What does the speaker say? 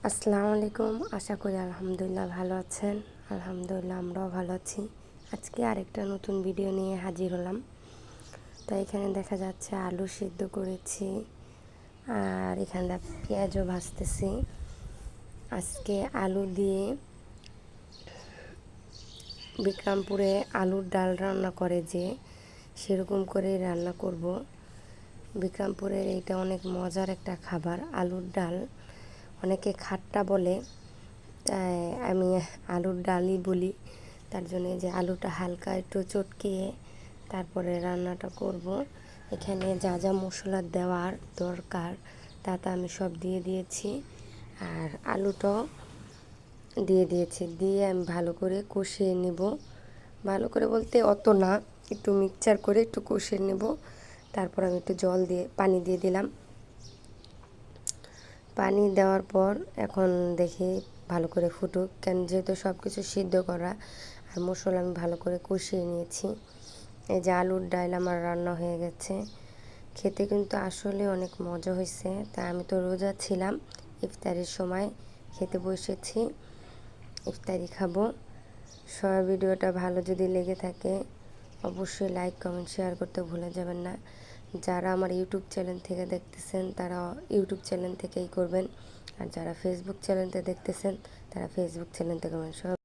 আসসালামু আলাইকুম। আশা করি আলহামদুলিল্লাহ ভালো আছেন। আলহামদুলিল্লাহ আমরাও ভালো আছি। আজকে আরেকটা নতুন ভিডিও নিয়ে হাজির হলাম। তো এখানে দেখা যাচ্ছে আলু সিদ্ধ করেছি, আর এখানে পেঁয়াজও ভাজতেছি। আজকে আলু দিয়ে বিক্রমপুরে আলুর ডাল রান্না করে যে, সেরকম করেই রান্না করব। বিক্রমপুরের এইটা অনেক মজার একটা খাবার, আলুর ডাল। অনেকে খাট্টা বলে, আমি আলুর ডালই বলি। তার জন্য যে আলুটা হালকা একটু চটকিয়ে তারপরে রান্নাটা করব। এখানে যা যা মশলা দেওয়ার দরকার তা আমি সব দিয়ে দিয়েছি, আর আলুটাও দিয়ে দিয়েছি। দিয়ে আমি ভালো করে কষিয়ে নেব। ভালো করে বলতে অত না, একটু মিক্সচার করে একটু কষিয়ে নেব। তারপর আমি একটু পানি দিয়ে দিলাম। পানি দেওয়ার পর এখন দেখি ভালো করে ফুটুক, কেন যেহেতু সব কিছু সিদ্ধ করা আর মশলা আমি ভালো করে কষিয়ে নিয়েছি। এই যে আলুর ডাল আমার রান্না হয়ে গেছে। খেতে কিন্তু আসলে অনেক মজা হয়েছে। তাই আমি তো রোজা ছিলাম, ইফতারির সময় খেতে বসেছি, ইফতারি খাবো। সবার ভিডিওটা ভালো যদি লেগে থাকে অবশ্যই লাইক কমেন্ট শেয়ার করতে ভুলে যাবেন না। যারা আমার ইউটিউব চ্যানেল থেকে দেখতেছেন তারা ইউটিউব চ্যানেল থেকেই করবেন, আর যারা ফেসবুক চ্যানেল থেকে দেখতেছেন তারা ফেসবুক চ্যানেল থেকে করবেন।